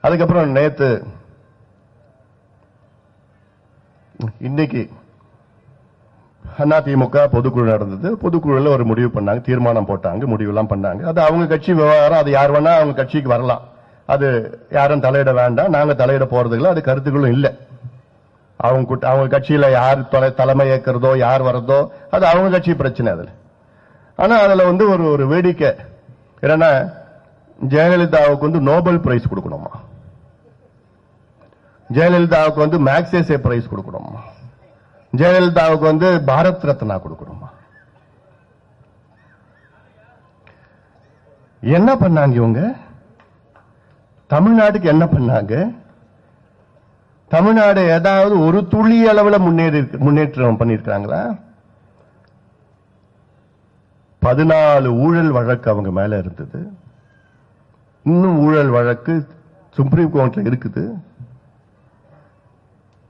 அதுக்கப்புறம் நேத்து இன்னைக்கு அதிமுக பொதுக்குழு நடந்தது. பொதுக்குழுல ஒரு முடிவு பண்ணாங்க, தீர்மானம் போட்டாங்க, முடிவுலாம் பண்ணாங்க. அது அவங்க கட்சி விவகாரம், அது யார் வேணா அவங்க கட்சிக்கு வரலாம், அது யாரும் தலையிட வேண்டாம், நாங்க தலையிட போறதுல அது கருத்துக்களும் இல்லை. அவங்க கட்சியில யார் தலைமை ஏற்கிறதோ யார் வர்றதோ அது அவங்க கட்சி பிரச்சனை. அதுல ஆனா அதுல ஒரு வேடிக்கை என்னன்னா, ஜெயலலிதாவுக்கு நோபல் பிரைஸ் கொடுக்கணுமா, ஜெயலலிதாவுக்கு மேக்சேசே பிரைஸ் கொடுக்கணுமா, ஜெயலலிதாவுக்கு பாரத் ரத்னா கொடுக்கணுமா? என்ன பண்ணாங்க இவங்க? தமிழ்நாட்டுக்கு என்ன பண்ணாங்க? தமிழ்நாடு ஏதாவது ஒரு துளி அளவில் முன்னேற்றம் பண்ணிருக்காங்களா? 14 ஊழல் வழக்கு அவங்க மேல இருந்தது. இன்னும் ஊழல் வழக்கு சுப்ரீம் கோர்ட்ல இருக்குது.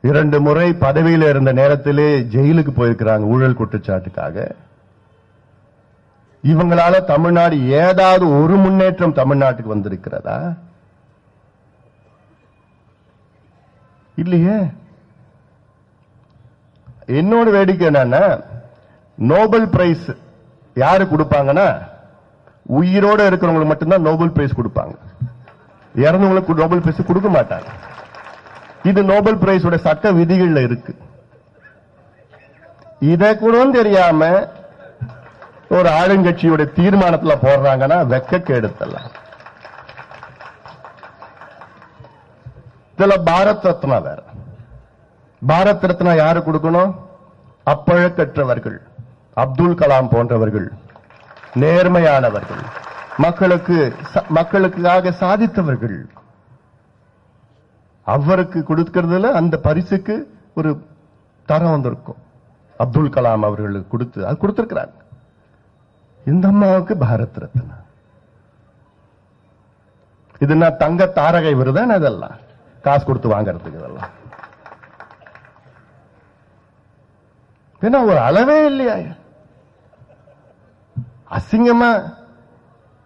2 முறை பதவியில் இருந்த நேரத்திலே ஜெயிலுக்கு போயிருக்கிறாங்க ஊழல் குற்றச்சாட்டுக்காக. இவங்களால தமிழ்நாடு ஏதாவது ஒரு முன்னேற்றம் தமிழ்நாட்டுக்கு வந்திருக்கிறதா? இல்லையே. என்னோட வேடிக்கை என்னன்னா, நோபல் பிரைஸ் யாரு கொடுப்பாங்கன்னா, உயிரோட இருக்கிறவங்களுக்கு மட்டும்தான் நோபல் பிரைஸ் கொடுப்பாங்க, இறந்தவங்களுக்கு நோபல் பிரைஸ் கொடுக்க மாட்டாங்க. இது நோபல் பிரைஸ் சட்ட விதிகள்ல இருக்கு. இதை கூட தெரியாம ஒரு ஆளுங்கட்சியோட தீர்மானத்தில் போடுறாங்கன்னா வெக்கக்கேடு. இதுல பாரத் ரத்னா வேற. பாரத் ரத்னா யாரு கொடுக்கணும்? அப்பழக்கற்றவர்கள், அப்துல் கலாம் போன்றவர்கள், நேர்மையானவர்கள், மக்களுக்காக சாதித்தவர்கள். அவருக்கு கொடுக்கிறதுல அந்த பரிசுக்கு ஒரு தரம் வந்திருக்கும். அப்துல் கலாம் அவர்களுக்கு கொடுத்து அது கொடுத்திருக்கிறாங்க. இந்த அம்மாவுக்கு பாரத் ரத்னா. இது நான் தங்க தாரகை விருதான், அதெல்லாம் காசு கொடுத்து வாங்கறதுக்கு. இதெல்லாம் ஏன்னா ஒரு அளவே இல்லையா? அசிங்கமா.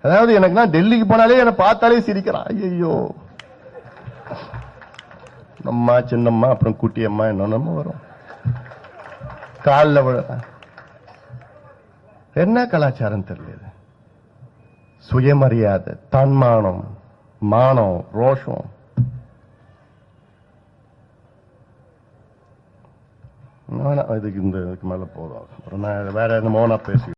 அதாவது எனக்கு நான் டெல்லிக்கு போனாலே என்னை பார்த்தாலே சிரிக்கிறான். ஐயோ, அம்மா, சின்னம்மா, அப்புறம் குட்டியம்மா, என்னென்னமோ வரும். காலில் விழ. என்ன கலாச்சாரம் தெரியல. சுயமரியாதை, தன்மானம், மானம், ரோஷம். இதுக்கு மேல போதும். வேற என்ன மோனா பேசி